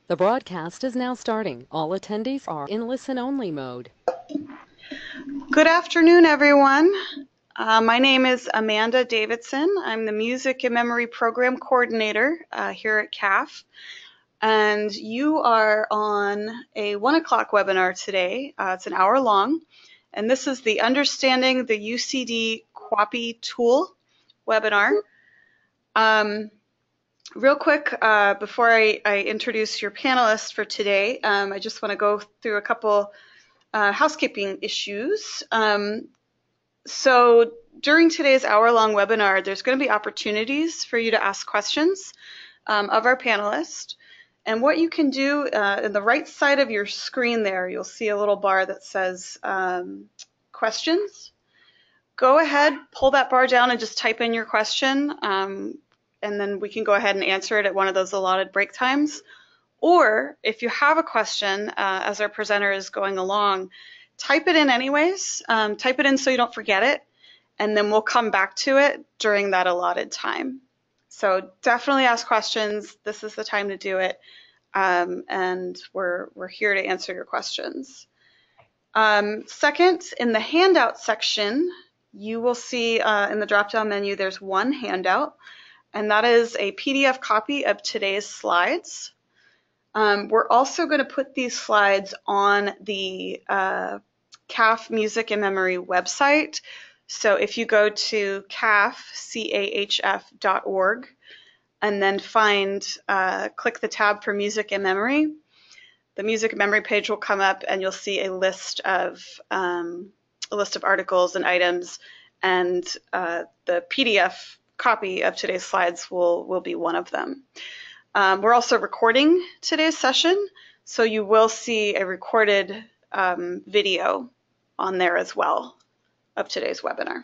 The broadcast is now starting. All attendees are in listen-only mode. Good afternoon, everyone. My name is Amanda Davidson. I'm the Music and Memory Program Coordinator here at CAHF. And you are on a 1 o'clock webinar today. It's an hour long. And this is the Understanding the UCD QAPI Tool webinar. Real quick, before I introduce your panelists for today, I just want to go through a couple housekeeping issues. So during today's hour-long webinar, there's going to be opportunities for you to ask questions of our panelists. And what you can do in the right side of your screen there, you'll see a little bar that says questions. Go ahead, pull that bar down and just type in your question, and then we can go ahead and answer it at one of those allotted break times. Or if you have a question as our presenter is going along, type it in anyways. Type it in so you don't forget it, and then we'll come back to it during that allotted time. So definitely ask questions. This is the time to do it, and we're here to answer your questions. Second, in the handout section, you will see in the drop-down menu there's one handout, and that is a PDF copy of today's slides. We're also going to put these slides on the CAHF Music and Memory website. So if you go to CAHF.org and then click the tab for Music and Memory, the Music and Memory page will come up and you'll see a list of articles and items, and the PDF copy of today's slides will be one of them. We're also recording today's session, so you will see a recorded video on there as well of today's webinar.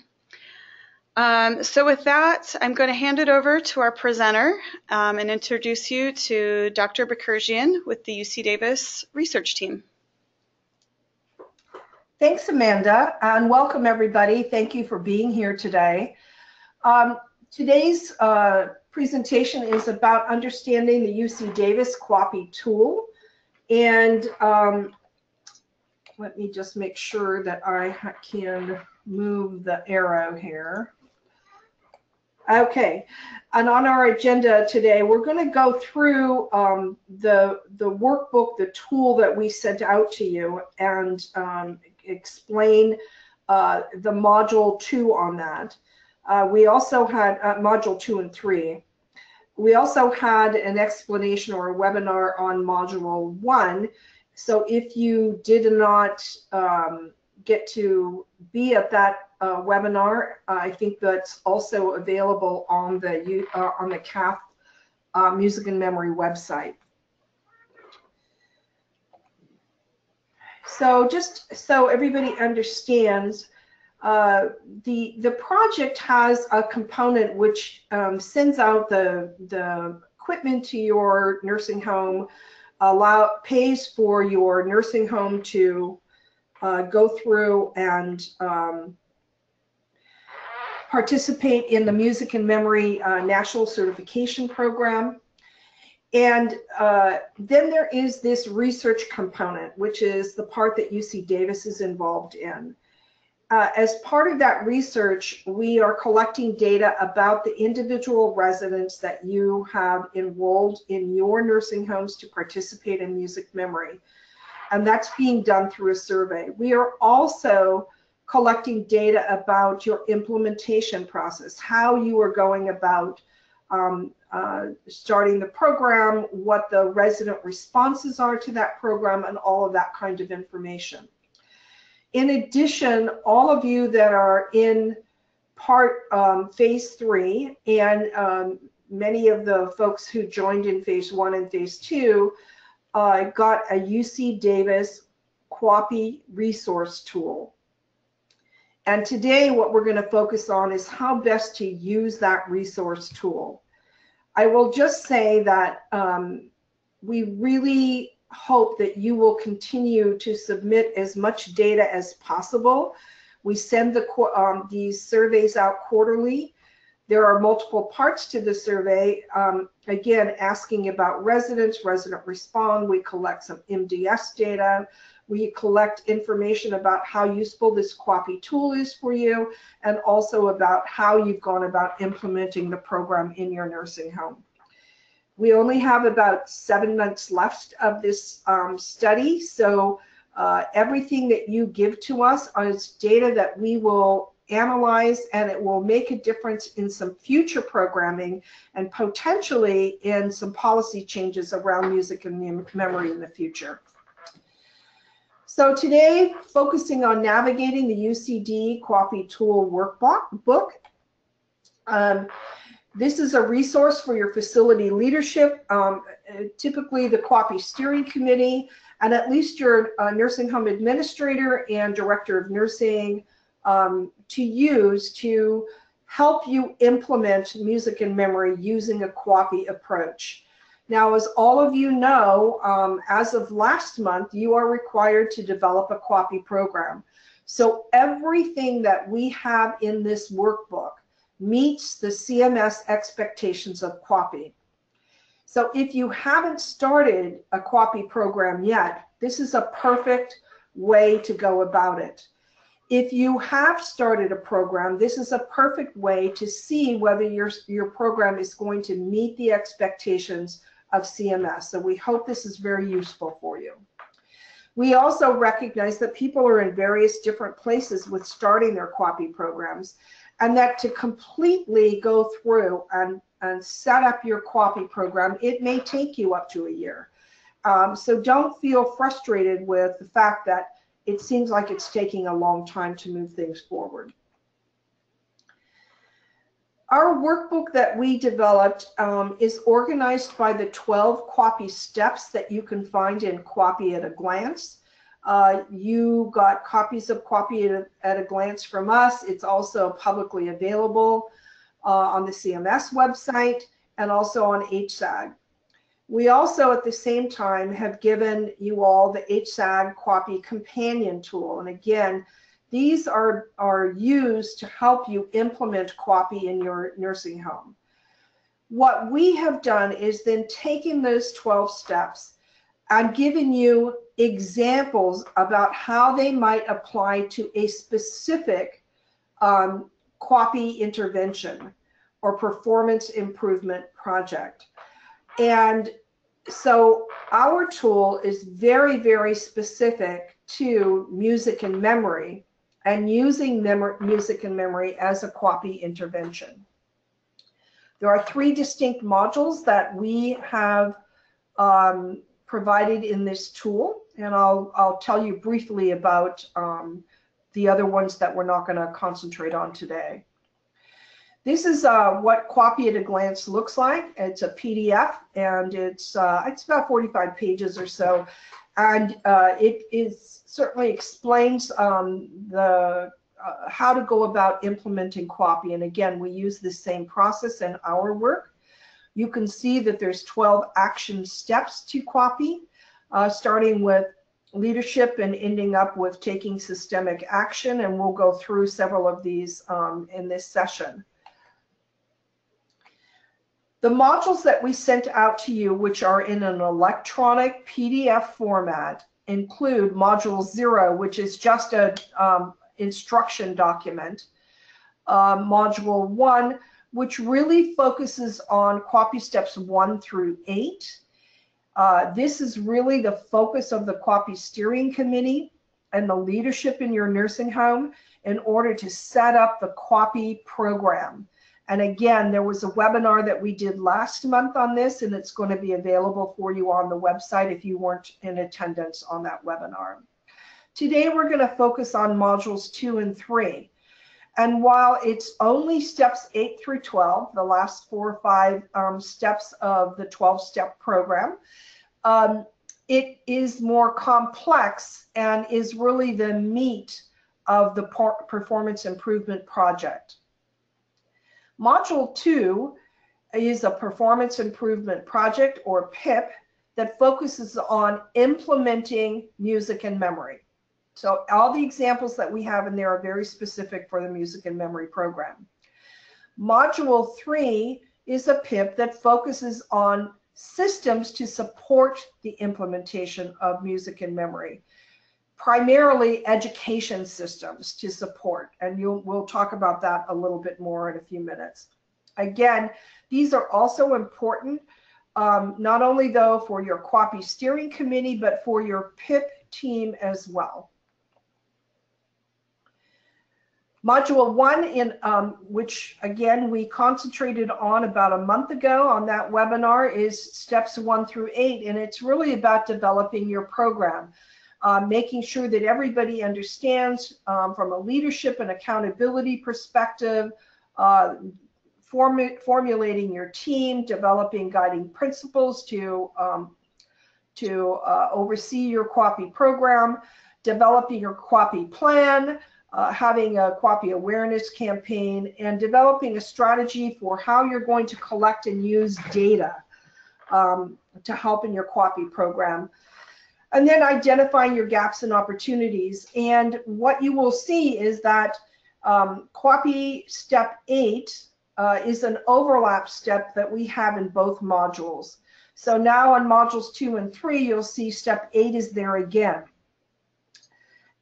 So with that, I'm going to hand it over to our presenter and introduce you to Dr. Bakurjian with the UC Davis research team. Thanks, Amanda, and welcome everybody. Thank you for being here today. Today's presentation is about understanding the UC Davis QAPI tool. And let me just make sure that I can move the arrow here. Okay, and on our agenda today, we're going to go through the workbook, the tool that we sent out to you, and explain the module 2 on that. We also had module 2 and 3. We also had an explanation or a webinar on module 1. So if you did not get to be at that webinar, I think that's also available on the CAHF Music and Memory website. So just so everybody understands, the project has a component which sends out the equipment to your nursing home, pays for your nursing home to go through and participate in the Music and Memory National Certification Program. And then there is this research component, which is the part that UC Davis is involved in. As part of that research, we are collecting data about the individual residents that you have enrolled in your nursing homes to participate in music memory. And that's being done through a survey. We are also collecting data about your implementation process, how you are going about starting the program, what the resident responses are to that program, and all of that kind of information. In addition, all of you that are in phase 3, and many of the folks who joined in phase 1 and phase 2 got a UC Davis QAPI resource tool. And today what we're going to focus on is how best to use that resource tool. I will just say that we really hope that you will continue to submit as much data as possible. We send these surveys out quarterly. There are multiple parts to the survey, again, asking about residents, resident respond. We collect some MDS data. We collect information about how useful this QAPI tool is for you, and also about how you've gone about implementing the program in your nursing home. We only have about 7 months left of this study, so everything that you give to us is data that we will analyze, and it will make a difference in some future programming and potentially in some policy changes around music and memory in the future. So today, focusing on navigating the UCD QAPI tool workbook. This is a resource for your facility leadership, typically the QAPI steering committee, and at least your nursing home administrator and director of nursing to use to help you implement music and memory using a QAPI approach. Now, as all of you know, as of last month, you are required to develop a QAPI program. So everything that we have in this workbook meets the CMS expectations of QAPI. So if you haven't started a QAPI program yet, this is a perfect way to go about it. If you have started a program, this is a perfect way to see whether your program is going to meet the expectations of CMS. So we hope this is very useful for you. We also recognize that people are in various different places with starting their QAPI programs, and that to completely go through and set up your QAPI program, it may take you up to a year. So don't feel frustrated with the fact that it seems like it's taking a long time to move things forward. Our workbook that we developed is organized by the 12 QAPI steps that you can find in QAPI at a glance. You got copies of QAPI at a glance from us. It's also publicly available on the CMS website and also on HSAG. We also, at the same time, have given you all the HSAG QAPI companion tool. And again, these are used to help you implement QAPI in your nursing home. What we have done is then taken those 12 steps and given you examples about how they might apply to a specific QAPI intervention or performance improvement project. And so our tool is very, very specific to music and memory, and using music and memory as a QAPI intervention. There are 3 distinct modules that we have provided in this tool, and I'll tell you briefly about the other ones that we're not going to concentrate on today. This is what QAPI at a glance looks like. It's a PDF, and it's about 45 pages or so, and it certainly explains how to go about implementing QAPI. And again, we use the same process in our work. You can see that there's 12 action steps to QAPI, starting with leadership and ending up with taking systemic action, and we'll go through several of these in this session. The modules that we sent out to you, which are in an electronic PDF format, include Module 0, which is just an instruction document, Module 1, which really focuses on QAPI steps 1 through 8. This is really the focus of the QAPI steering committee and the leadership in your nursing home in order to set up the QAPI program. And again, there was a webinar that we did last month on this, and it's going to be available for you on the website if you weren't in attendance on that webinar. Today, we're going to focus on modules 2 and 3. And while it's only steps 8 through 12, the last 4 or 5 steps of the 12-step program, it is more complex and is really the meat of the performance improvement project. Module 2 is a performance improvement project, or PIP, that focuses on implementing music and memory. So all the examples that we have in there are very specific for the music and memory program. Module 3 is a PIP that focuses on systems to support the implementation of music and memory, primarily education systems to support, and we'll talk about that a little bit more in a few minutes. Again, these are also important, not only though for your QAPI steering committee, but for your PIP team as well. Module 1, which again we concentrated on about a month ago on that webinar, is steps 1 through 8, and it's really about developing your program, making sure that everybody understands from a leadership and accountability perspective, formulating your team, developing guiding principles to oversee your QAPI program, developing your QAPI plan, having a QAPI awareness campaign, and developing a strategy for how you're going to collect and use data to help in your QAPI program. And then identifying your gaps and opportunities. And what you will see is that QAPI step 8 is an overlap step that we have in both modules. So now on modules 2 and 3, you'll see step 8 is there again.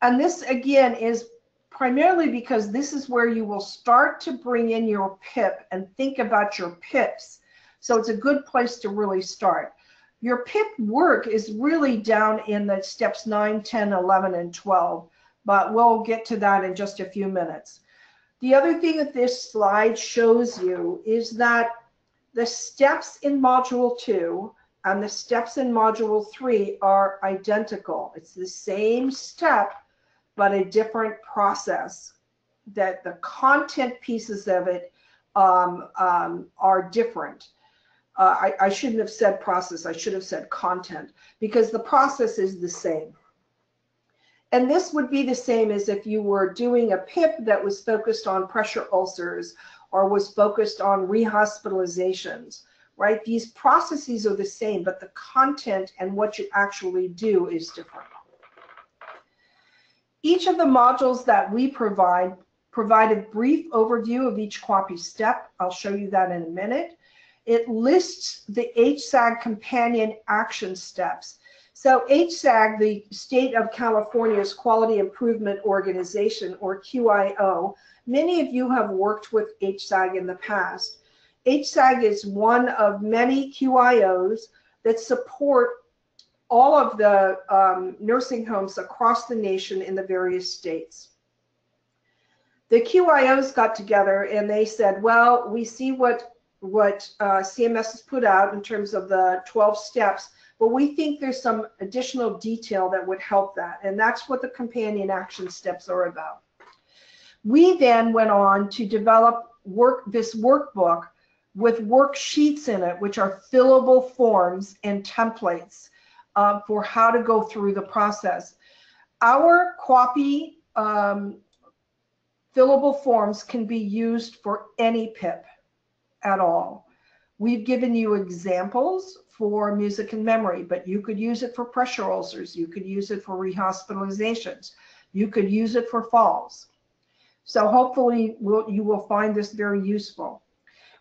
And this again is primarily because this is where you will start to bring in your PIP and think about your PIPs. So it's a good place to really start. Your PIP work is really down in the steps 9, 10, 11, and 12, but we'll get to that in just a few minutes. The other thing that this slide shows you is that the steps in module 2 and the steps in module 3 are identical. It's the same step, but a different process. That the content pieces of it are different. I shouldn't have said process, I should have said content, because the process is the same. And this would be the same as if you were doing a PIP that was focused on pressure ulcers or was focused on rehospitalizations, right? These processes are the same, but the content and what you actually do is different. Each of the modules that we provide a brief overview of each QAPI step. I'll show you that in a minute. It lists the HSAG companion action steps. So HSAG, the State of California's Quality Improvement Organization, or QIO, many of you have worked with HSAG in the past. HSAG is one of many QIOs that support all of the nursing homes across the nation in the various states. The QIOs got together and they said, well, we see what CMS has put out in terms of the 12 steps, but we think there's some additional detail that would help that, and that's what the companion action steps are about. We then went on to develop this workbook with worksheets in it, which are fillable forms and templates for how to go through the process. Our QAPI fillable forms can be used for any PIP at all. We've given you examples for music and memory, but you could use it for pressure ulcers, you could use it for rehospitalizations, you could use it for falls. So hopefully you will find this very useful.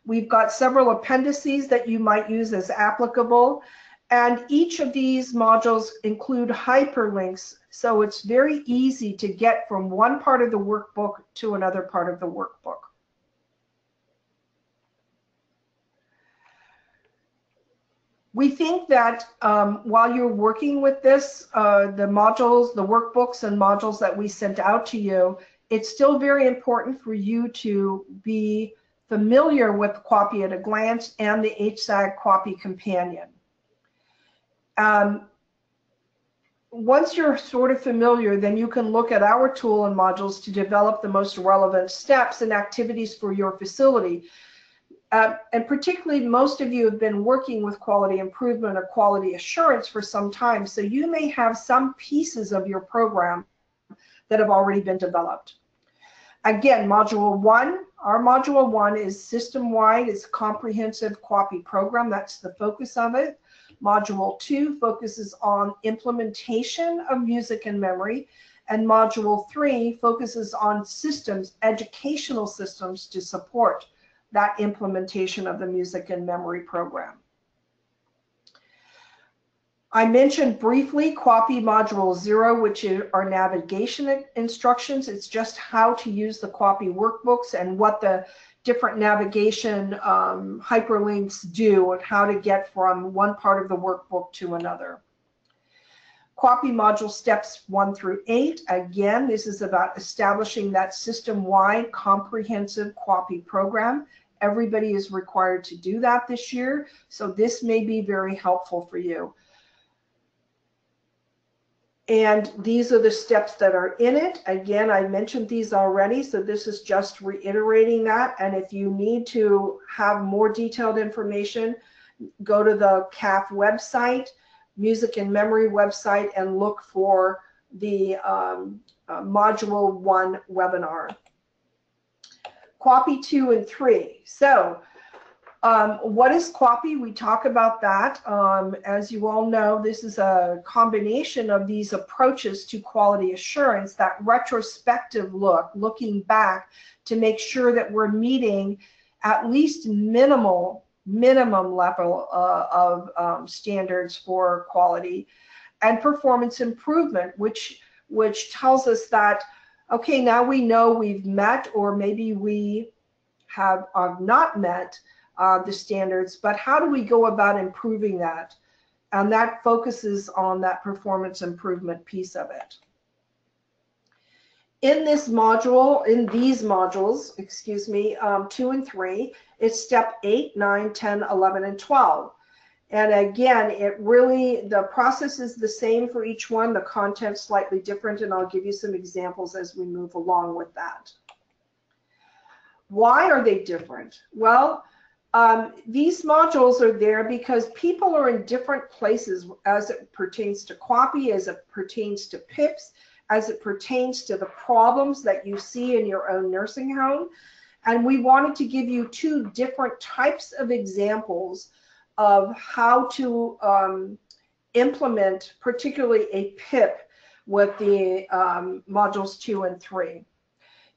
We've got several appendices that you might use as applicable, and each of these modules include hyperlinks, so it's very easy to get from one part of the workbook to another part of the workbook. We think that while you're working with this, the modules, the workbooks and modules that we sent out to you, it's still very important for you to be familiar with QAPI at a glance and the HSAG QAPI companion. Once you're sort of familiar, then you can look at our tool and modules to develop the most relevant steps and activities for your facility. And particularly, most of you have been working with quality improvement or quality assurance for some time, so you may have some pieces of your program that have already been developed. Again, Module 1, our Module 1 is system-wide, it's a comprehensive QAPI program, that's the focus of it. Module 2 focuses on implementation of music and memory, and Module 3 focuses on systems, educational systems to support that implementation of the music and memory program. I mentioned briefly QAPI Module 0, which are navigation instructions. It's just how to use the QAPI workbooks and what the different navigation hyperlinks do and how to get from one part of the workbook to another. QAPI Module Steps 1 through 8. Again, this is about establishing that system-wide comprehensive QAPI program. Everybody is required to do that this year, so this may be very helpful for you. And these are the steps that are in it. Again, I mentioned these already, so this is just reiterating that. And if you need to have more detailed information, go to the CAHF website, Music and Memory website, and look for the Module 1 webinar. QAPI 2 and 3. So what is QAPI? We talk about that. As you all know, this is a combination of these approaches to quality assurance, that retrospective look, looking back to make sure that we're meeting at least minimum level of standards for quality, and performance improvement, which tells us that, okay, now we know we've met, or maybe we have not met the standards, but how do we go about improving that? And that focuses on that performance improvement piece of it. In this module, in these modules, excuse me, 2 and 3, it's step 8, 9, 10, 11, and 12. And again, it really, the process is the same for each one, the content's slightly different, and I'll give you some examples as we move along with that. Why are they different? Well, these modules are there because people are in different places as it pertains to QAPI, as it pertains to PIPs, as it pertains to the problems that you see in your own nursing home. And we wanted to give you 2 different types of examples of how to implement particularly a PIP with the modules 2 and 3.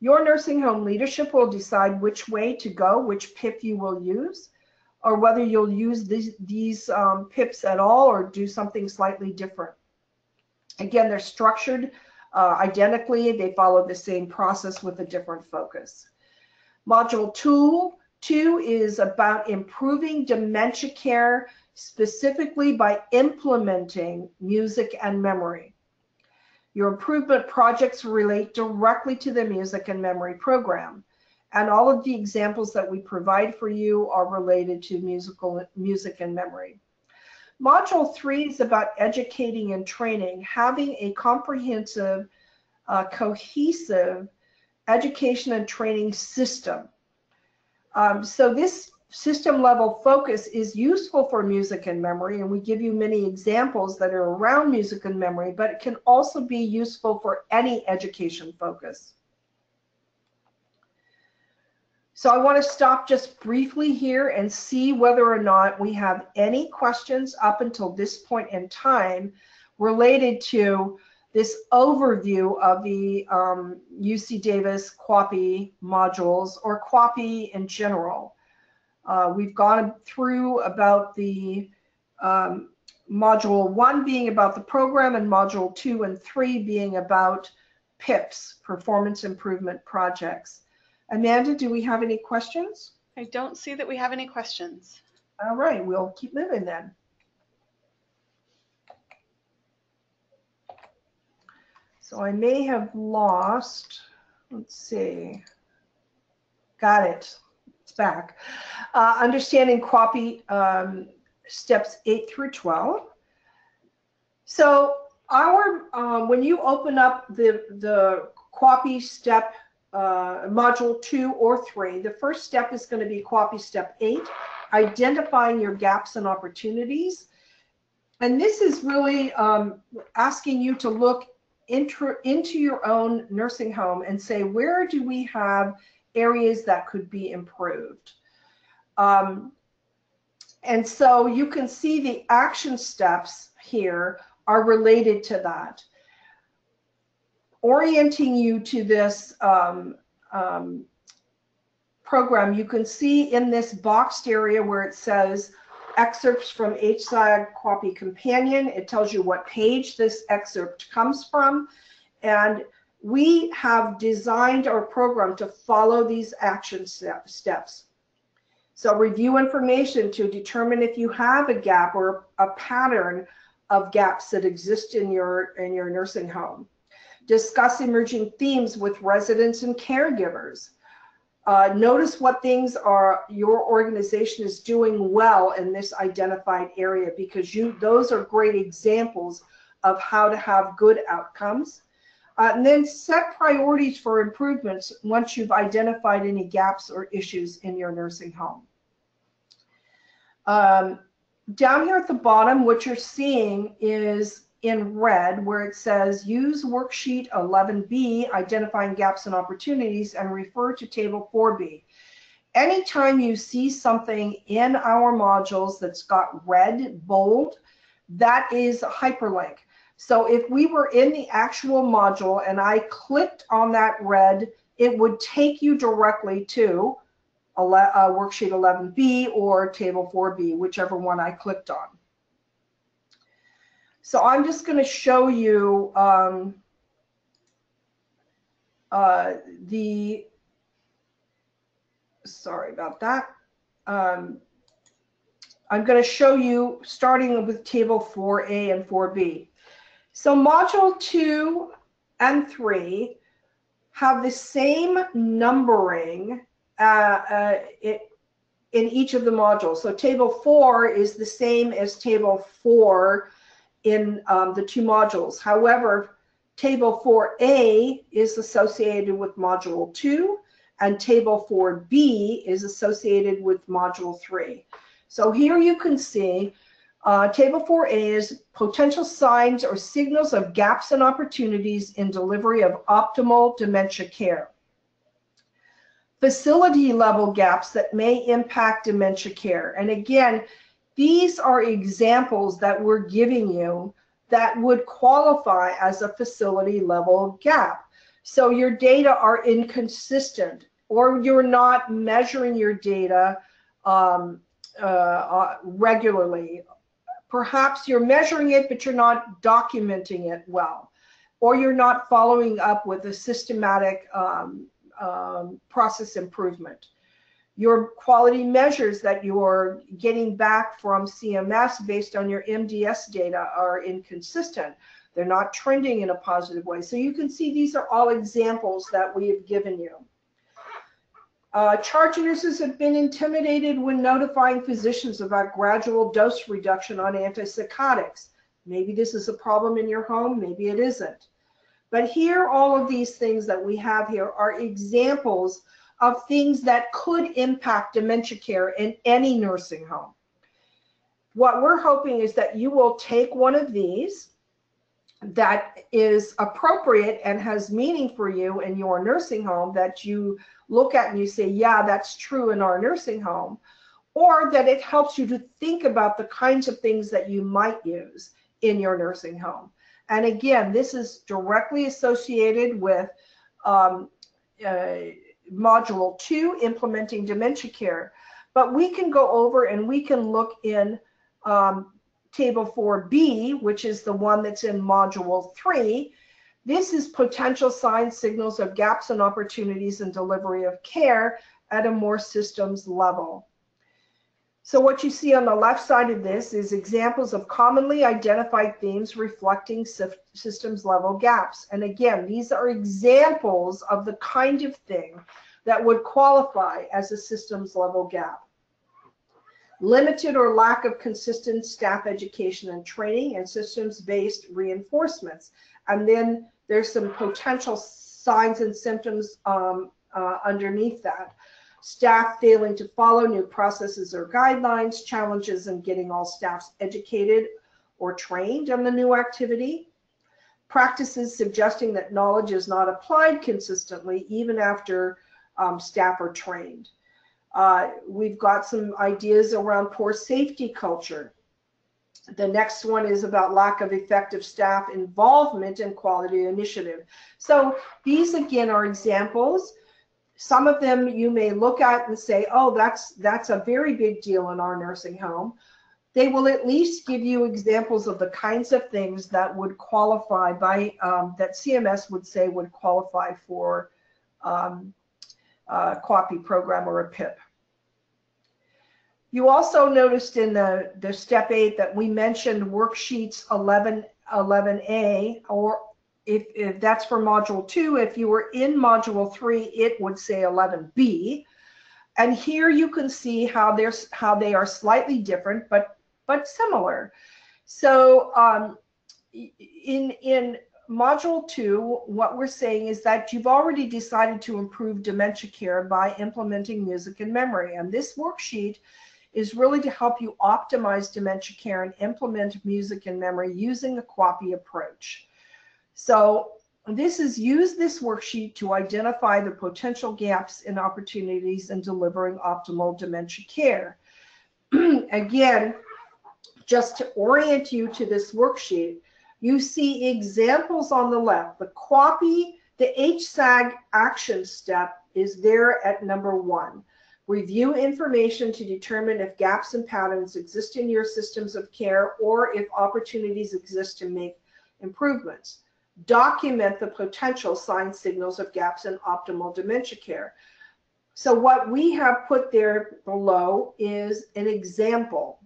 Your nursing home leadership will decide which way to go, which PIP you will use, or whether you'll use these PIPs at all or do something slightly different. Again, they're structured identically. They follow the same process with a different focus. Module 2 is about improving dementia care, specifically by implementing music and memory. Your improvement projects relate directly to the music and memory program, and all of the examples that we provide for you are related to music and memory. Module 3 is about educating and training, having a comprehensive, cohesive education and training system. So this system level focus is useful for music and memory, and we give you many examples that are around music and memory, but it can also be useful for any education focus. So I want to stop just briefly here and see whether or not we have any questions up until this point in time related to this overview of the UC Davis QAPI modules, or QAPI in general. We've gone through about the module 1 being about the program, and module 2 and 3 being about PIPs, performance improvement projects. Amanda, do we have any questions? I don't see that we have any questions. All right, we'll keep moving then. So I may have lost, let's see, got it, it's back. Understanding QAPI steps 8 through 12. So our, when you open up the QAPI step module 2 or 3, the first step is going to be QAPI step 8, identifying your gaps and opportunities. And this is really asking you to look into your own nursing home and say, where do we have areas that could be improved? And so you can see the action steps here are related to that, orienting you to this program, you can see in this boxed area where it says excerpts from HSAG QAPI Companion, it tells you what page this excerpt comes from, and we have designed our program to follow these action steps. So review information to determine if you have a gap or a pattern of gaps that exist in your nursing home. Discuss emerging themes with residents and caregivers. Notice what things your organization is doing well in this identified area, because those are great examples of how to have good outcomes. And then set priorities for improvements once you've identified any gaps or issues in your nursing home. Down here at the bottom, what you're seeing is in red where it says use worksheet 11B, identifying gaps and opportunities, and refer to table 4B. Anytime you see something in our modules that's got red, bold, that is a hyperlink. So if we were in the actual module and I clicked on that red, it would take you directly to worksheet 11B or table 4B, whichever one I clicked on. So I'm just going to show you sorry about that. I'm going to show you starting with table 4A and 4B. So module 2 and 3 have the same numbering in each of the modules. So table 4 is the same as table 4 in the two modules. However, table 4A is associated with module 2 and table 4B is associated with module 3. So here you can see table 4A is potential signs or signals of gaps and opportunities in delivery of optimal dementia care. Facility level gaps that may impact dementia care. And again, these are examples that we're giving you that would qualify as a facility level gap. So your data are inconsistent, or you're not measuring your data regularly. Perhaps you're measuring it, but you're not documenting it well, or you're not following up with a systematic process improvement. Your quality measures that you're getting back from CMS based on your MDS data are inconsistent. They're not trending in a positive way. So you can see these are all examples that we have given you. Charge nurses have been intimidated when notifying physicians about gradual dose reduction on antipsychotics. Maybe this is a problem in your home, maybe it isn't. But here, all of these things that we have here are examples of things that could impact dementia care in any nursing home. What we're hoping is that you will take one of these that is appropriate and has meaning for you in your nursing home, that you look at and you say, yeah, that's true in our nursing home, or that it helps you to think about the kinds of things that you might use in your nursing home. And again, this is directly associated with Module 2, implementing dementia care. But we can go over and we can look in Table 4B, which is the one that's in Module 3. This is potential signs, signals of gaps and opportunities in delivery of care at a more systems level. So what you see on the left side of this is examples of commonly identified themes reflecting systems level gaps. And again, these are examples of the kind of thing that would qualify as a systems level gap. Limited or lack of consistent staff education and training, and systems-based reinforcements. And then there's some potential signs and symptoms underneath that. Staff failing to follow new processes or guidelines, challenges in getting all staffs educated or trained on the new activity, practices suggesting that knowledge is not applied consistently even after staff are trained. We've got some ideas around poor safety culture. The next one is about lack of effective staff involvement in quality initiative. So these again are examples. Some of them you may look at and say, oh, that's a very big deal in our nursing home. They will at least give you examples of the kinds of things that would qualify by, that CMS would say would qualify for a QAPI program or a PIP. You also noticed in the step 8 that we mentioned worksheets 11A, or if that's for module 2, if you were in module 3, it would say 11B. And here you can see how they are slightly different, but similar. So in module 2, what we're saying is that you've already decided to improve dementia care by implementing music and memory. And this worksheet is really to help you optimize dementia care and implement music and memory using the QAPI approach. So use this worksheet to identify the potential gaps in opportunities in delivering optimal dementia care. Again, just to orient you to this worksheet, you see examples on the left. The QAPI, the HSAG action step is there at number 1. Review information to determine if gaps and patterns exist in your systems of care or if opportunities exist to make improvements. Document the potential signs, signals of gaps in optimal dementia care. So what we have put there below is an example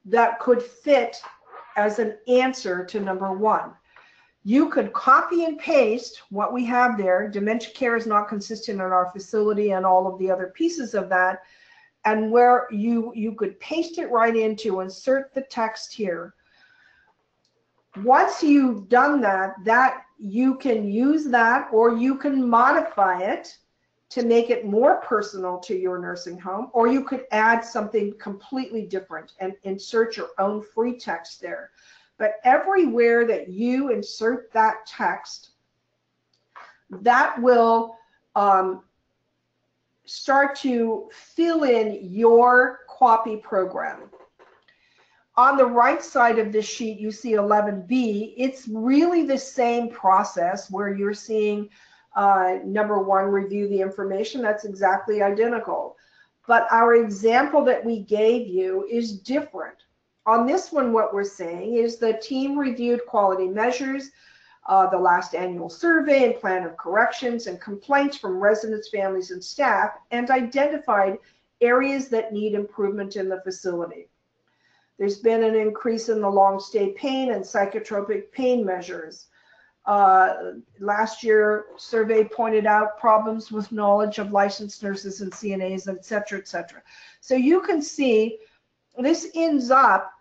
that could fit as an answer to number 1. You could copy and paste what we have there. Dementia care is not consistent in our facility and all of the other pieces of that. And where you could paste it right into, insert the text here. Once you've done that you can use that, or you can modify it to make it more personal to your nursing home, or you could add something completely different and insert your own free text there. But everywhere that you insert that text, that will start to fill in your QAPI program. On the right side of this sheet, you see 11B. It's really the same process where you're seeing number 1, review the information. That's exactly identical. But our example that we gave you is different. On this one, what we're saying is the team reviewed quality measures, the last annual survey and plan of corrections and complaints from residents, families, and staff, and identified areas that need improvement in the facility. There's been an increase in the long-stay pain and psychotropic pain measures. Last year, survey pointed out problems with knowledge of licensed nurses and CNAs, et cetera, et cetera. So you can see this ends up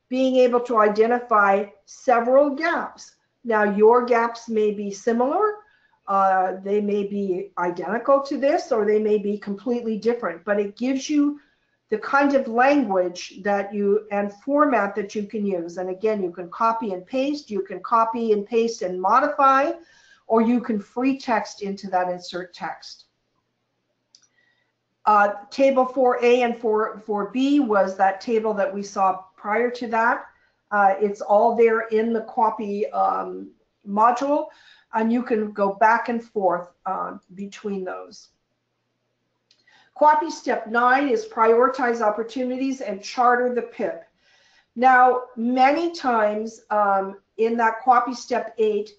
being able to identify several gaps. Now, your gaps may be similar. They may be identical to this, or they may be completely different, but it gives you the kind of language that and format that you can use. And again, you can copy and paste, you can copy and paste and modify, or you can free text into that insert text. Table 4A and 4B was that table that we saw prior to that. It's all there in the QAPI module, and you can go back and forth between those. QAPI step 9 is prioritize opportunities and charter the PIP. Now, many times in that QAPI step 8,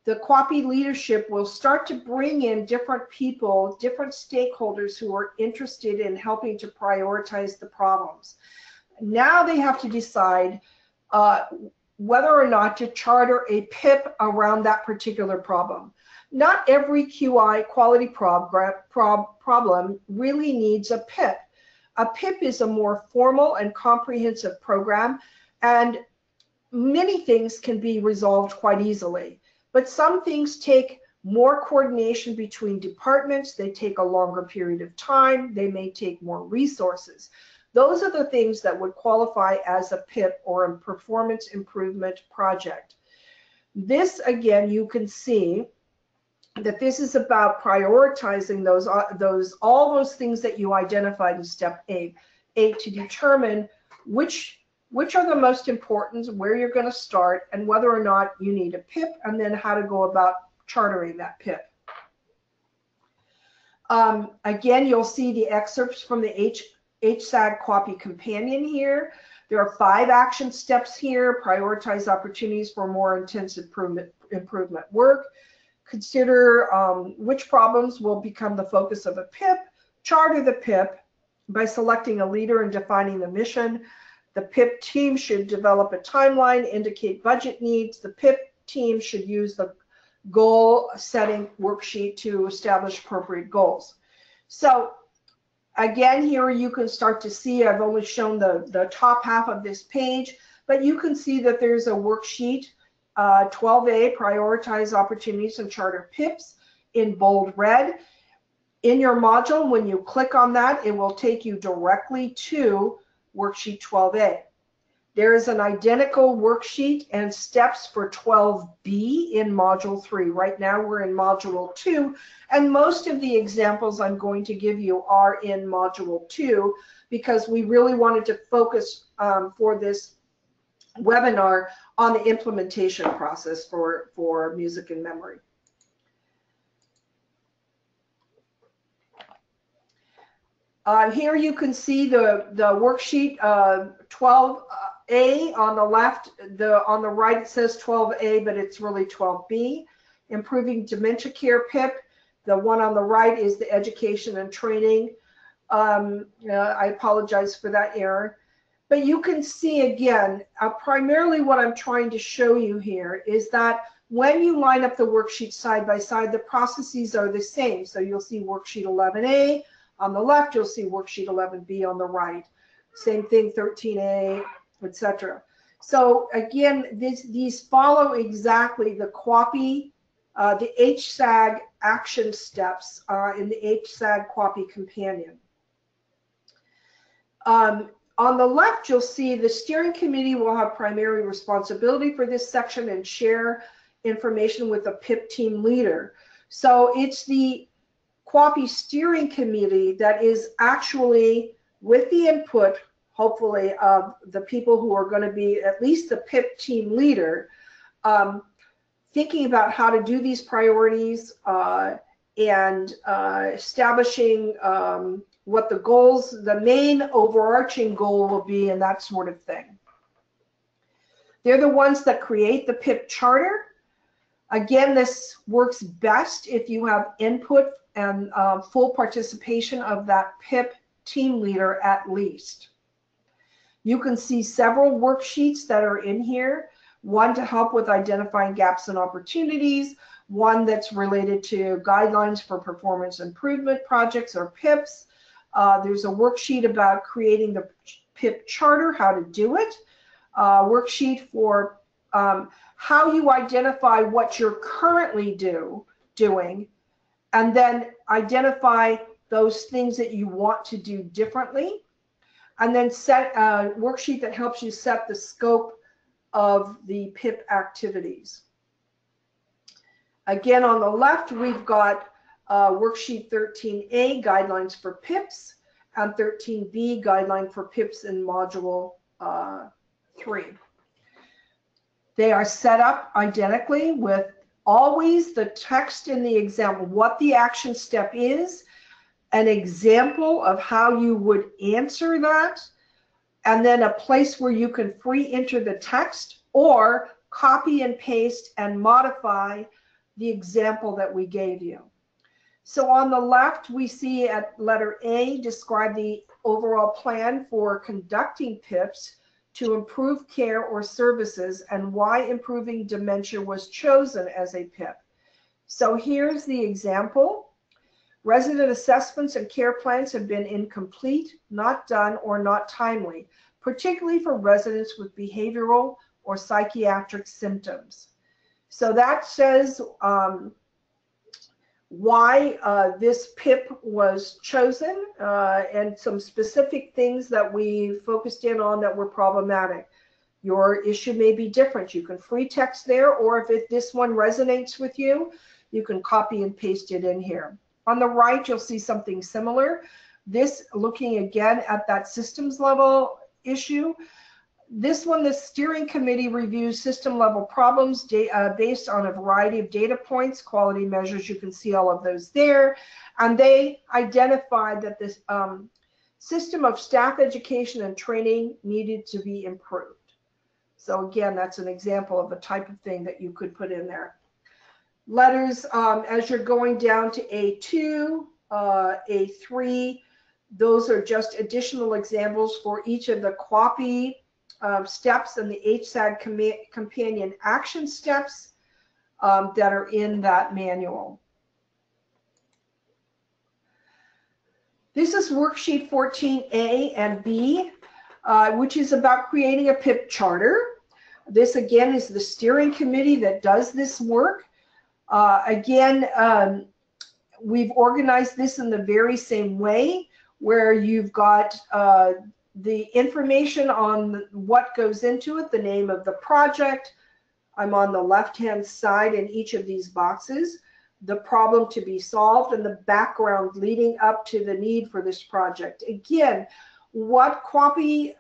the QAPI leadership will start to bring in different people, different stakeholders who are interested in helping to prioritize the problems. Now they have to decide whether or not to charter a PIP around that particular problem. Not every QI quality problem really needs a PIP. A PIP is a more formal and comprehensive program, and many things can be resolved quite easily. But some things take more coordination between departments, they take a longer period of time, they may take more resources. Those are the things that would qualify as a PIP or a performance improvement project. This, again, you can see that this is about prioritizing all those things that you identified in step 8 to determine which are the most important, where you're going to start, and whether or not you need a PIP, and then how to go about chartering that PIP. Again, you'll see the excerpts from the HSAG QAPI companion here. There are 5 action steps here. Prioritize opportunities for more intense improvement work. Consider which problems will become the focus of a PIP. Charter the PIP by selecting a leader and defining the mission. The PIP team should develop a timeline, indicate budget needs. The PIP team should use the goal setting worksheet to establish appropriate goals. So again, here you can start to see, I've only shown the top half of this page, but you can see that there's a worksheet, 12A, prioritize opportunities and charter PIPs in bold red. In your module, when you click on that, it will take you directly to worksheet 12A. There is an identical worksheet and steps for 12B in module 3. Right now we're in module 2, and most of the examples I'm going to give you are in module 2 because we really wanted to focus for this webinar on the implementation process for music and memory. Here you can see the worksheet 12A on the left. On the right it says 12A, but it's really 12B. Improving dementia care PIP. The one on the right is the education and training. I apologize for that error. But you can see again, primarily what I'm trying to show you here is that when you line up the worksheets side by side, the processes are the same. So you'll see worksheet 11A on the left, you'll see worksheet 11B on the right. Same thing, 13A, etc. So again, these follow exactly the QAPI, the HSAG action steps in the HSAG QAPI companion. On the left, you'll see the steering committee will have primary responsibility for this section and share information with the PIP team leader. So it's the QAPI steering committee that is actually, with the input, hopefully, of the people who are going to be at least the PIP team leader, thinking about how to do these priorities and establishing what the goals, the main overarching goal will be, and that sort of thing. They're the ones that create the PIP charter. Again, this works best if you have input and full participation of that PIP team leader at least. You can see several worksheets that are in here, one to help with identifying gaps and opportunities, one that's related to guidelines for performance improvement projects or PIPs. There's a worksheet about creating the PIP charter, how to do it, worksheet for how you identify what you're currently doing, and then identify those things that you want to do differently, and then set a worksheet that helps you set the scope of the PIP activities. Again, on the left, we've got worksheet 13A, guidelines for PIPs, and 13B, guideline for PIPs in module 3. They are set up identically with always the text in the example, what the action step is, an example of how you would answer that, and then a place where you can free enter the text or copy and paste and modify the example that we gave you. So on the left, we see at letter A, describe the overall plan for conducting PIPs to improve care or services and why improving dementia was chosen as a PIP. So here's the example. Resident assessments and care plans have been incomplete, not done, or not timely, particularly for residents with behavioral or psychiatric symptoms. So that says why this PIP was chosen and some specific things that we focused in on that were problematic. Your issue may be different. You can free text there, or if this one resonates with you, you can copy and paste it in here. On the right, you'll see something similar. This, looking again at that systems level issue, This one, the steering committee reviews system level problems based on a variety of data points, quality measures. You can see all of those there. And they identified that this system of staff education and training needed to be improved. So again, that's an example of the type of thing that you could put in there. Letters, as you're going down to A2, A3, those are just additional examples for each of the QAPI steps and the HSAG companion action steps that are in that manual. This is worksheet 14A and B, which is about creating a PIP charter. This again is the steering committee that does this work. We've organized this in the very same way, where you've got the information on what goes into it, the name of the project. I'm on the left-hand side in each of these boxes, the problem to be solved, and the background leading up to the need for this project. Again, what QAPI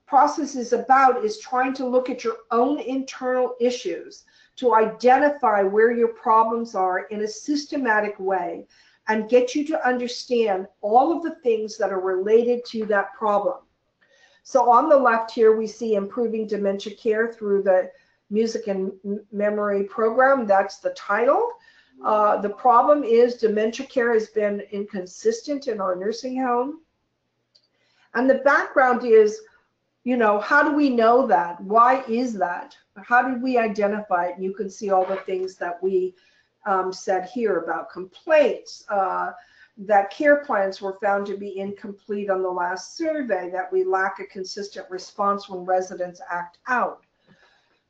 process is about is trying to look at your own internal issues to identify where your problems are in a systematic way and get you to understand all of the things that are related to that problem. So on the left here, we see improving dementia care through the music and memory program. That's the title. The problem is dementia care has been inconsistent in our nursing home. And the background is, you know, how do we know that? Why is that? How did we identify it? And you can see all the things that we said here about complaints, that care plans were found to be incomplete on the last survey, that we lack a consistent response when residents act out.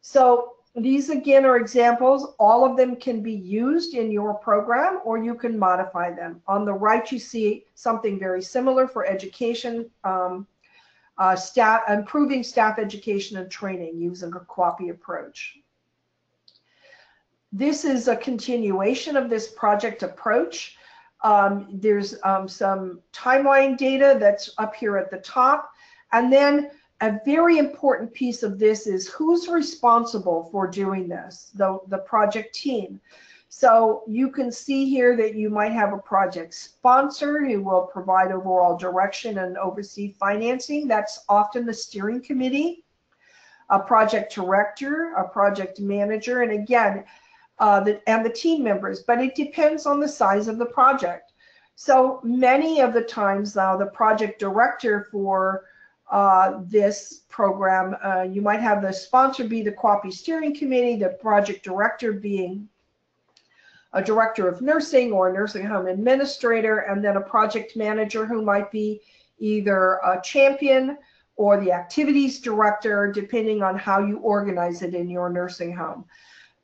So these again are examples. All of them can be used in your program, or you can modify them. On the right, you see something very similar for education, improving staff education and training using a QAPI approach. This is a continuation of this project approach. There's some timeline data that's up here at the top. And then a very important piece of this is who's responsible for doing this, the project team. So you can see here that you might have a project sponsor who will provide overall direction and oversee financing. That's often the steering committee, a project director, a project manager, and again, the team members, but it depends on the size of the project. So many of the times now, the project director for this program, you might have the sponsor be the QAPI steering committee, the project director being a director of nursing or a nursing home administrator, and then a project manager who might be either a champion or the activities director, depending on how you organize it in your nursing home.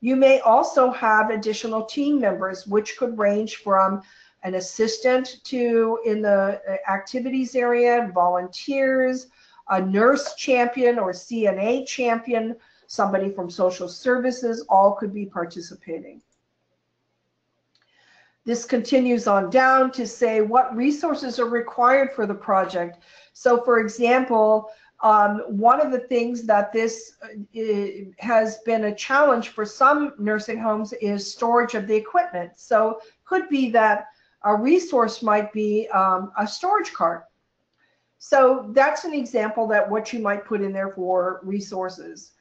You may also have additional team members, which could range from an assistant to, in the activities area, volunteers, a nurse champion or CNA champion, somebody from social services, all could be participating. This continues on down to say what resources are required for the project. So for example, one of the things that this has been a challenge for some nursing homes is storage of the equipment. So could be that a resource might be a storage cart. So that's an example that what you might put in there for resources.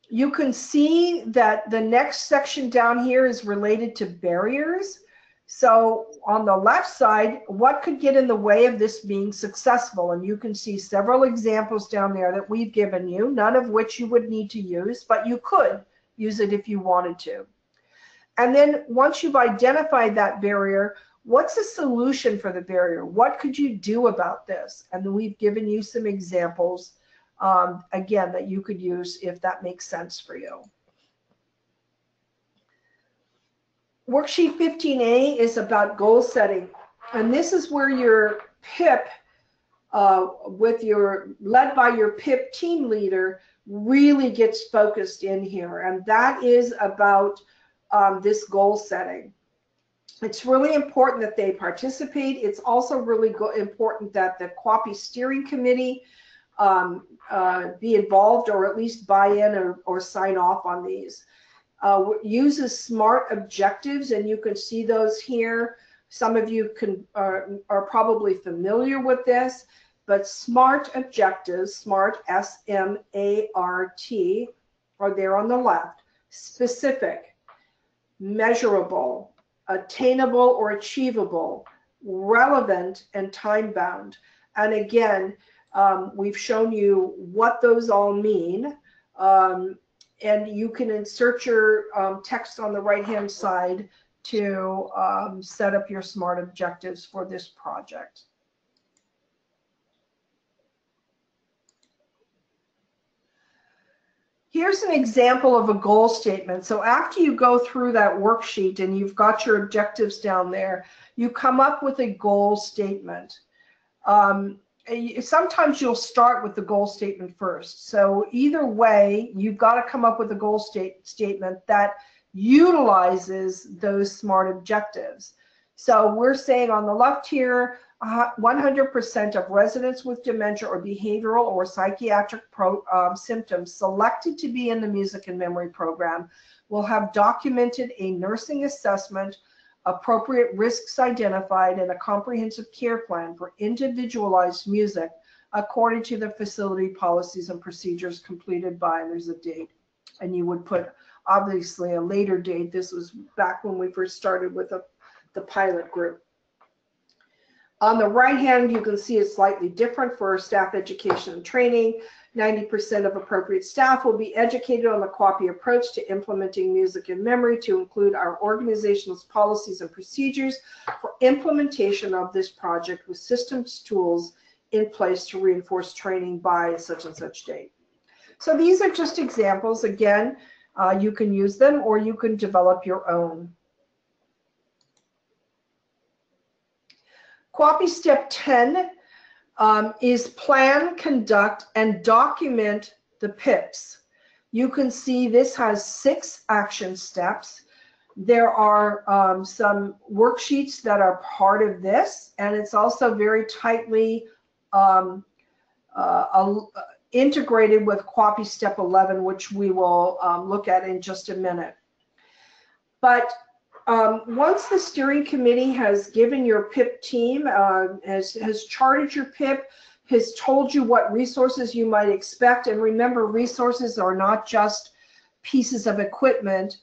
You can see that the next section down here is related to barriers. So on the left side, what could get in the way of this being successful? And you can see several examples down there that we've given you, none of which you would need to use, but you could use it if you wanted to. And then once you've identified that barrier, what's the solution for the barrier? What could you do about this? And then we've given you some examples, again, that you could use if that makes sense for you. Worksheet 15A is about goal setting. And this is where your PIP, led by your PIP team leader, really gets focused in here. And that is about this goal setting. It's really important that they participate. It's also really important that the QAPI steering committee be involved or at least buy in or sign off on these. Uses SMART objectives, and you can see those here. Some of you are probably familiar with this, but SMART objectives, SMART, S-M-A-R-T, are there on the left. Specific, measurable, attainable or achievable, relevant, and time-bound. And again, we've shown you what those all mean. And you can insert your text on the right-hand side to set up your SMART objectives for this project. Here's an example of a goal statement. So after you go through that worksheet and you've got your objectives down there, you come up with a goal statement. Sometimes you'll start with the goal statement first. So either way, you've got to come up with a goal statement that utilizes those SMART objectives. So we're saying on the left here, 100% of residents with dementia or behavioral or psychiatric symptoms selected to be in the music and memory program will have documented a nursing assessment, appropriate risks identified, and a comprehensive care plan for individualized music according to the facility policies and procedures completed by, and there's a date. And you would put obviously a later date. This was back when we first started with the pilot group. On the right hand, you can see it's slightly different for staff education and training. 90% of appropriate staff will be educated on the QAPI approach to implementing music and memory to include our organization's policies and procedures for implementation of this project with systems tools in place to reinforce training by such and such date. So these are just examples. Again, you can use them or you can develop your own. QAPI Step 10 is plan, conduct, and document the PIPs. You can see this has 6 action steps. There are some worksheets that are part of this, and it's also very tightly integrated with QAPI Step 11, which we will look at in just a minute. But once the steering committee has given your PIP team, has charted your PIP, has told you what resources you might expect, and remember, resources are not just pieces of equipment,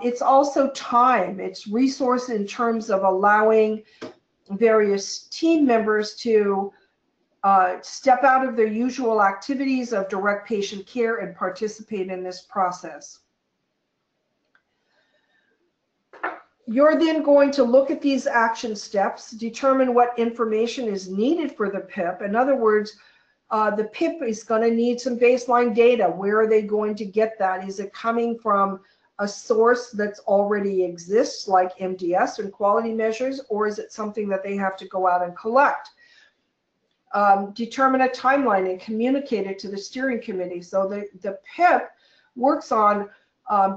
it's also time. It's resource in terms of allowing various team members to step out of their usual activities of direct patient care and participate in this process. You're then going to look at these action steps, determine what information is needed for the PIP. In other words, the PIP is going to need some baseline data. Where are they going to get that? Is it coming from a source that already exists, like MDS and quality measures, or is it something that they have to go out and collect? Determine a timeline and communicate it to the steering committee. So the PIP works on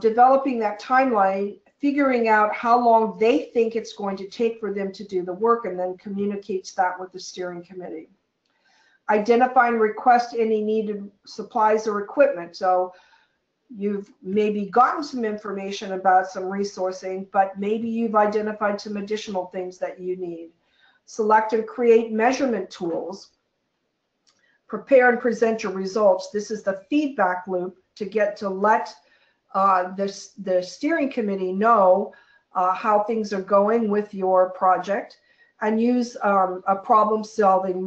developing that timeline, figuring out how long they think it's going to take for them to do the work, and then communicates that with the steering committee. Identify and request any needed supplies or equipment. So you've maybe gotten some information about some resourcing, but maybe you've identified some additional things that you need. Select and create measurement tools. Prepare and present your results. This is the feedback loop to get to let the steering committee know how things are going with your project, and use a problem-solving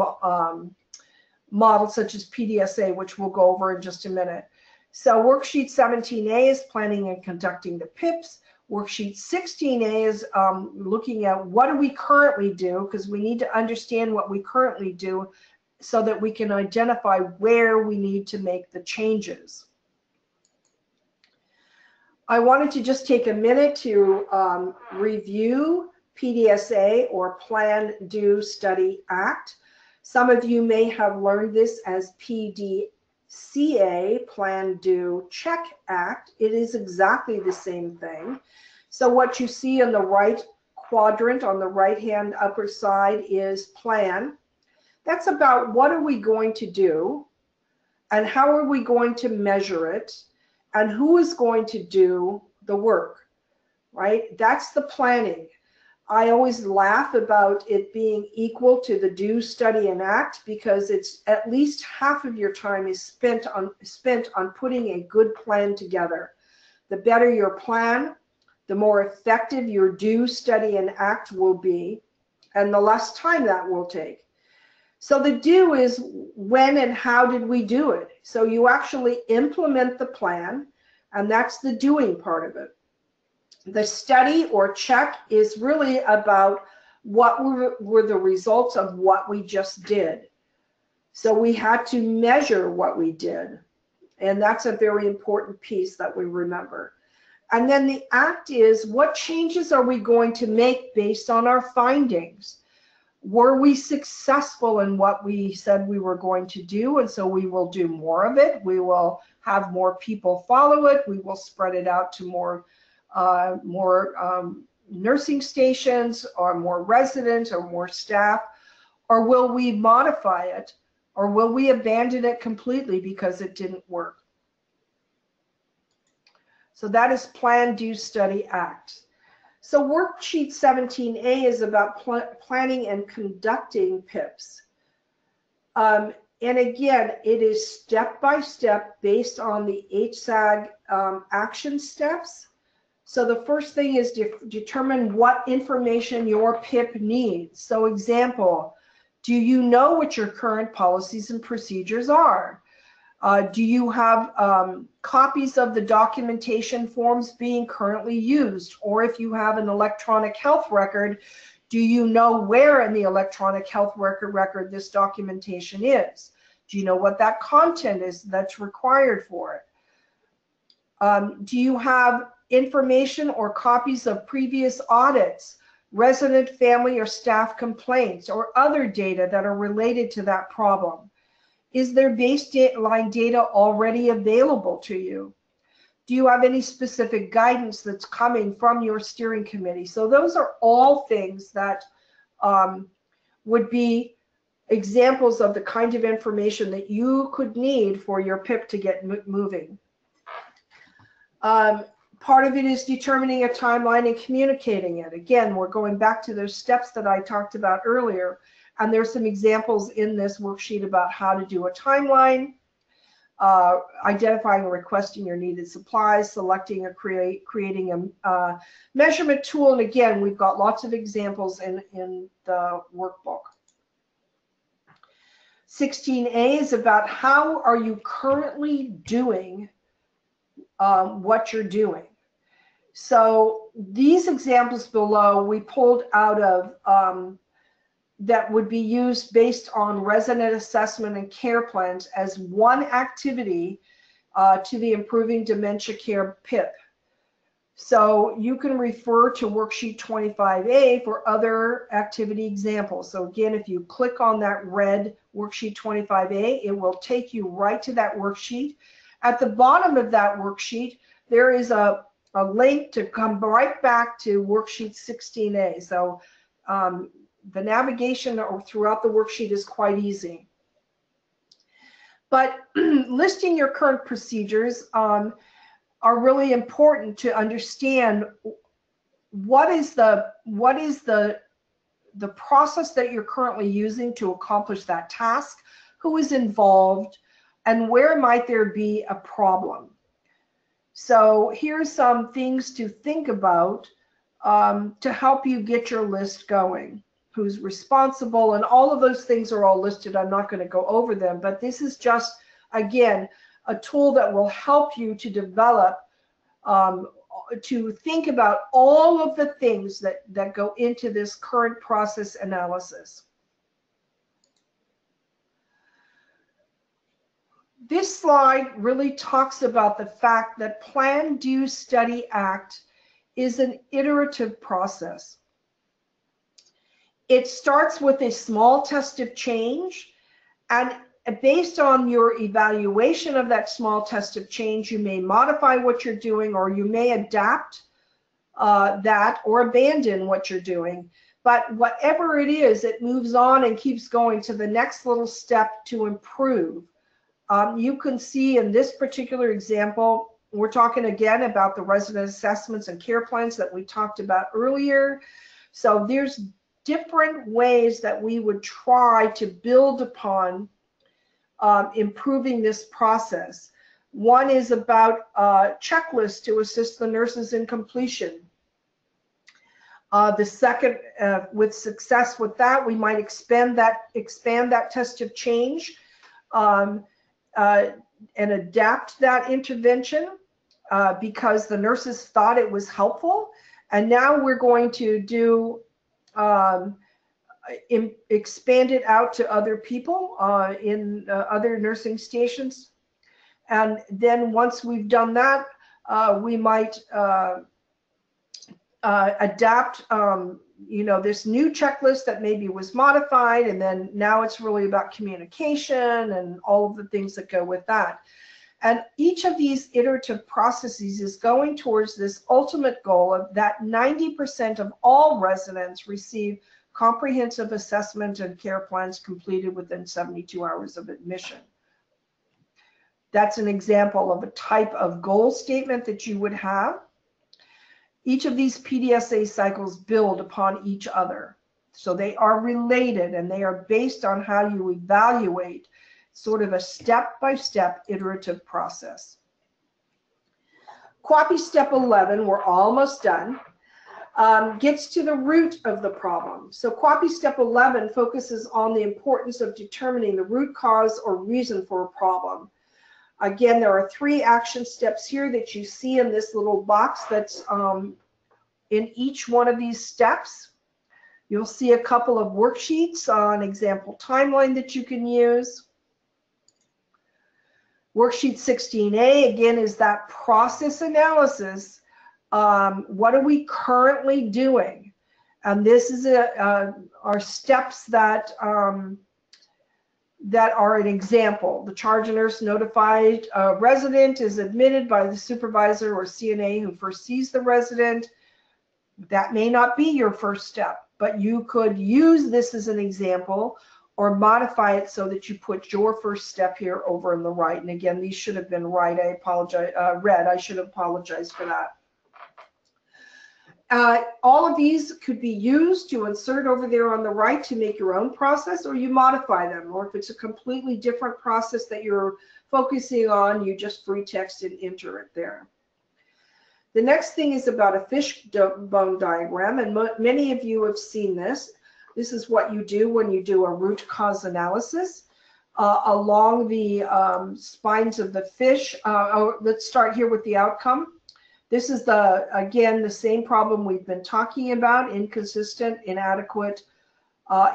model such as PDSA, which we'll go over in just a minute. So worksheet 17A is planning and conducting the PIPs. Worksheet 16A is looking at what do we currently do, because we need to understand what we currently do so that we can identify where we need to make the changes. I wanted to just take a minute to review PDSA, or Plan, Do, Study, Act. Some of you may have learned this as PDCA, Plan, Do, Check, Act. It is exactly the same thing. So what you see in the right quadrant on the right-hand upper side is Plan. That's about what are we going to do and how are we going to measure it and who is going to do the work, right? That's the planning. I always laugh about it being equal to the do, study, and act, because it's at least half of your time is spent on putting a good plan together. The better your plan, the more effective your do, study, and act will be, and the less time that will take. So the do is when and how did we do it? So you actually implement the plan, and that's the doing part of it. The study or check is really about what were the results of what we just did. So we had to measure what we did, and that's a very important piece that we remember. And then the act is, what changes are we going to make based on our findings? Were we successful in what we said we were going to do? And so we will do more of it. We will have more people follow it. We will spread it out to more nursing stations, or more residents, or more staff. Or will we modify it? Or will we abandon it completely because it didn't work? So that is plan, do, study, act. So worksheet 17A is about planning and conducting PIPs. And again, it is step by step based on the HSAG action steps. So the first thing is to determine what information your PIP needs. So example, do you know what your current policies and procedures are? Do you have copies of the documentation forms being currently used? Or if you have an electronic health record, do you know where in the electronic health record this documentation is? Do you know what that content is that's required for it? Do you have information or copies of previous audits, resident, family, or staff complaints, or other data that are related to that problem? Is there baseline data already available to you? Do you have any specific guidance that's coming from your steering committee? So those are all things that would be examples of the kind of information that you could need for your PIP to get moving. Part of it is determining a timeline and communicating it. Again, we're going back to those steps that I talked about earlier. And there's some examples in this worksheet about how to do a timeline, identifying and requesting your needed supplies, selecting or creating a measurement tool. And again, we've got lots of examples in the workbook. 16A is about how are you currently doing what you're doing. So these examples below we pulled out of that would be used based on resident assessment and care plans as one activity to the Improving Dementia Care PIP. So you can refer to worksheet 25A for other activity examples. So again, if you click on that red worksheet 25A, it will take you right to that worksheet. At the bottom of that worksheet, there is a link to come right back to worksheet 16A. So the navigation throughout the worksheet is quite easy. But listing your current procedures are really important to understand what is the process that you're currently using to accomplish that task, who is involved, and where might there be a problem. So here's some things to think about to help you get your list going. Who's responsible, and all of those things are all listed. I'm not going to go over them, but this is just, again, a tool that will help you to develop, to think about all of the things that go into this current process analysis. This slide really talks about the fact that plan, do, study, act is an iterative process. It starts with a small test of change, and based on your evaluation of that small test of change, you may modify what you're doing, or you may adapt that or abandon what you're doing. But whatever it is, it moves on and keeps going to the next little step to improve. You can see in this particular example, we're talking again about the resident assessments and care plans that we talked about earlier. So there's different ways that we would try to build upon improving this process. One is about checklists to assist the nurses in completion. The second, with success with that, we might expand that test of change and adapt that intervention because the nurses thought it was helpful. And now we're going to do expand it out to other people in other nursing stations. And then once we've done that, we might adapt, this new checklist that maybe was modified, and then now it's really about communication and all of the things that go with that. And each of these iterative processes is going towards this ultimate goal of that 90% of all residents receive comprehensive assessment and care plans completed within 72 hours of admission. That's an example of a type of goal statement that you would have. Each of these PDSA cycles build upon each other. So they are related and they are based on how you evaluate sort of a step-by-step iterative process. QAPI step 11, we're almost done, gets to the root of the problem. So QAPI step 11 focuses on the importance of determining the root cause or reason for a problem. Again, there are 3 action steps here that you see in this little box that's in each one of these steps. You'll see a couple of worksheets on example timeline that you can use. Worksheet 16A, again, is that process analysis. What are we currently doing? And this is our steps that are an example. The charge nurse notified a resident is admitted by the supervisor or CNA who first sees the resident. That may not be your first step, but you could use this as an example or modify it so that you put your first step here over on the right. And again, these should have been right. I apologize, red. I should apologize for that. All of these could be used to insert over there on the right to make your own process, or you modify them. Or if it's a completely different process that you're focusing on, you just free text and enter it there. The next thing is about a fishbone diagram, and many of you have seen this. This is what you do when you do a root cause analysis along the spines of the fish. Let's start here with the outcome. This is, again, the same problem we've been talking about: inconsistent, inadequate,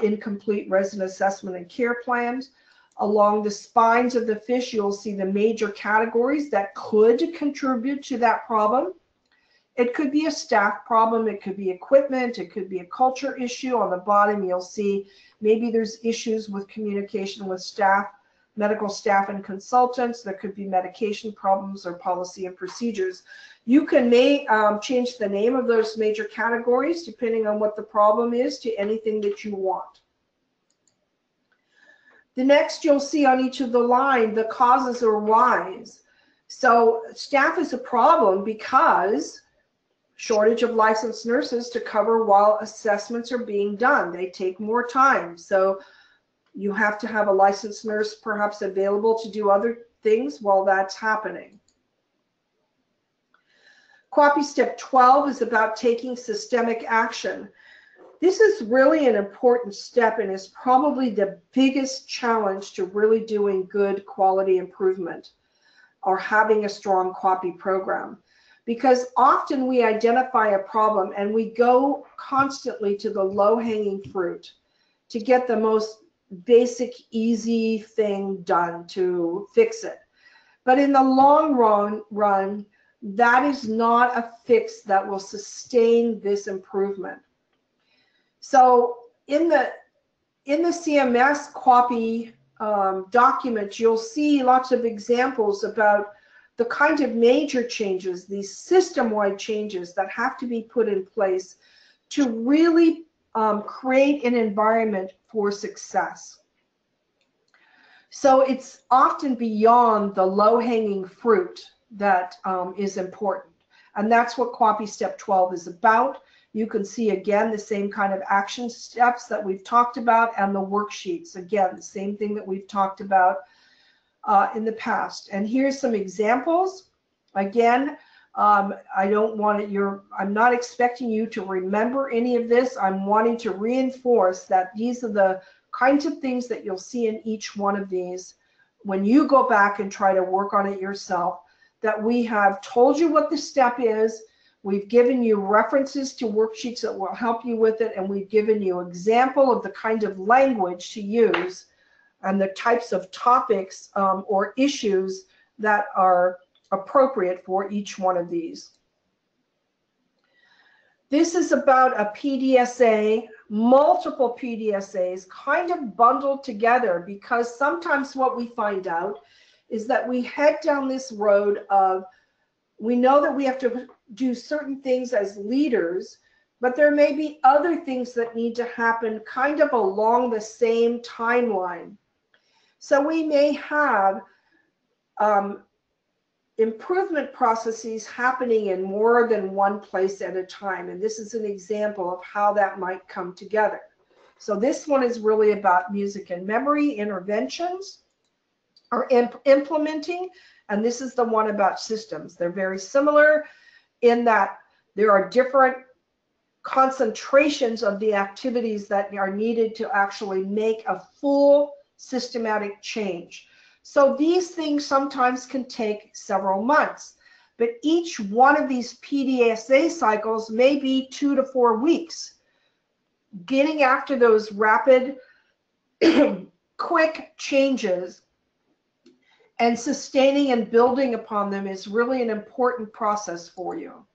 incomplete resident assessment and care plans. Along the spines of the fish, you'll see the major categories that could contribute to that problem. It could be a staff problem, it could be equipment, it could be a culture issue. On the bottom, you'll see maybe there's issues with communication with staff, medical staff and consultants. There could be medication problems or policy and procedures. You can change the name of those major categories depending on what the problem is to anything that you want. The next, you'll see on each of the line, the causes or whys. So staff is a problem because shortage of licensed nurses to cover while assessments are being done. They take more time. So you have to have a licensed nurse perhaps available to do other things while that's happening. QAPI step 12 is about taking systemic action. This is really an important step and is probably the biggest challenge to really doing good quality improvement or having a strong QAPI program. Because often we identify a problem and we go constantly to the low-hanging fruit to get the most basic, easy thing done to fix it. But in the long run, that is not a fix that will sustain this improvement. So in the CMS QAPI document, you'll see lots of examples about the kind of major changes, these system-wide changes that have to be put in place to really create an environment for success. So it's often beyond the low-hanging fruit that is important. And that's what QAPI Step 12 is about. You can see, again, the same kind of action steps that we've talked about, and the worksheets. Again, the same thing that we've talked about in the past. And here's some examples. Again, I don't want it, I'm not expecting you to remember any of this. I'm wanting to reinforce that these are the kinds of things that you'll see in each one of these when you go back and try to work on it yourself, that we have told you what the step is, we've given you references to worksheets that will help you with it, and we've given you an example of the kind of language to use and the types of topics or issues that are appropriate for each one of these. This is about a PDSA, multiple PDSAs kind of bundled together, because sometimes what we find out is that we head down this road of, we know that we have to do certain things as leaders, but there may be other things that need to happen kind of along the same timeline. So we may have improvement processes happening in more than one place at a time. And this is an example of how that might come together. So this one is really about music and memory interventions or implementing. And this is the one about systems. They're very similar in that there are different concentrations of the activities that are needed to actually make a full systematic change. So these things sometimes can take several months, but each one of these PDSA cycles may be 2 to 4 weeks. Getting after those rapid, quick changes and sustaining and building upon them is really an important process for you.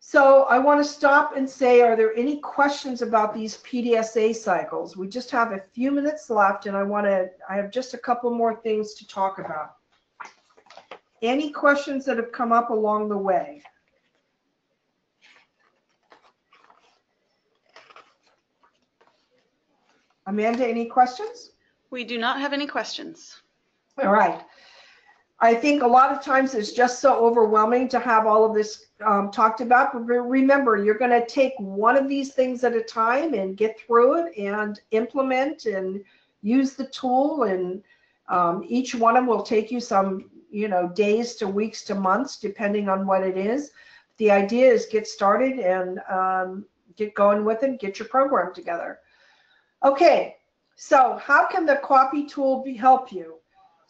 So I want to stop and say, are there any questions about these PDSA cycles? We just have a few minutes left, and I have just a couple more things to talk about. Any questions that have come up along the way? Amanda, any questions? We do not have any questions. All right. I think a lot of times it's just so overwhelming to have all of this talked about. But remember, you're going to take one of these things at a time and get through it and implement and use the tool. And each one of them will take you some, days to weeks to months, depending on what it is. The idea is get started and get going with it, get your program together. Okay, so how can the QAPI tool help you?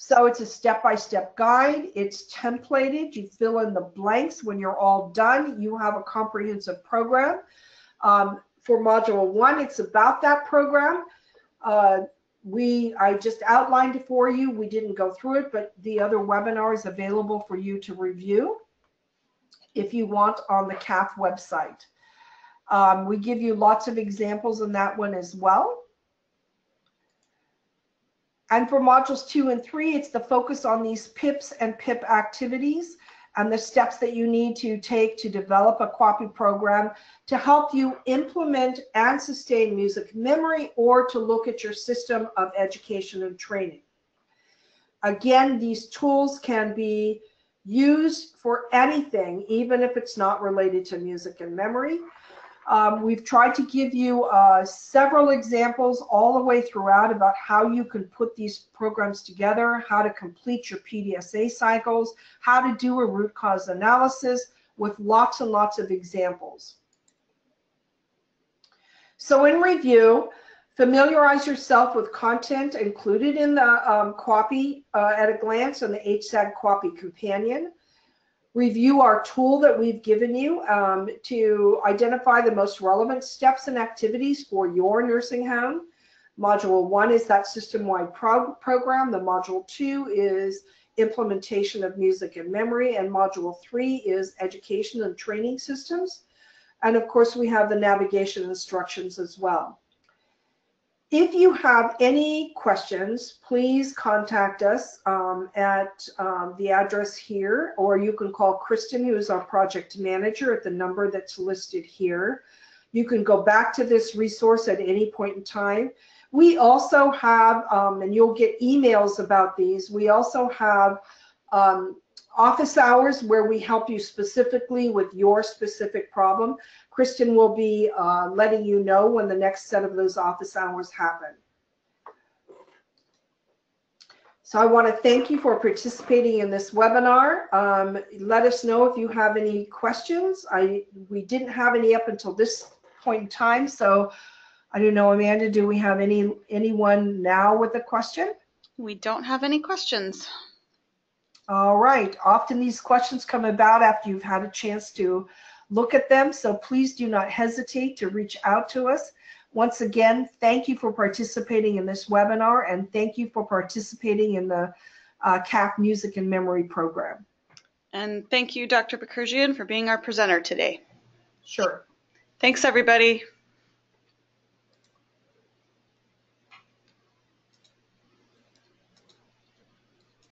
So it's a step-by-step guide. It's templated. You fill in the blanks. When you're all done, you have a comprehensive program. For Module 1, it's about that program. I just outlined it for you. We didn't go through it, but the other webinar is available for you to review if you want on the CAHF website. We give you lots of examples in that one as well. And for modules 2 and 3, it's the focus on these PIPs and PIP activities and the steps that you need to take to develop a QAPI program to help you implement and sustain music memory, or to look at your system of education and training. Again, these tools can be used for anything, even if it's not related to music and memory. We've tried to give you several examples all the way throughout about how you can put these programs together, how to complete your PDSA cycles, how to do a root cause analysis, with lots and lots of examples. So in review, familiarize yourself with content included in the QAPI at a glance and the HSAG QAPI companion. Review our tool that we've given you to identify the most relevant steps and activities for your nursing home. Module 1 is that system-wide program. The Module 2 is implementation of music and memory, and Module 3 is education and training systems. And of course, we have the navigation instructions as well. If you have any questions, please contact us at the address here, or you can call Kristen, who is our project manager, at the number that's listed here. You can go back to this resource at any point in time. We also have, and you'll get emails about these, we also have office hours where we help you specifically with your specific problem. Kristen will be letting you know when the next set of those office hours happen. So I want to thank you for participating in this webinar. Let us know if you have any questions. We didn't have any up until this point in time, so I don't know, Amanda, do we have anyone now with a question? We don't have any questions. All right. Often these questions come about after you've had a chance to look at them, so please do not hesitate to reach out to us. Once again, thank you for participating in this webinar, and thank you for participating in the CAHF Music and Memory program. And thank you, Dr. Bakurjian, for being our presenter today. Sure. Thanks, everybody.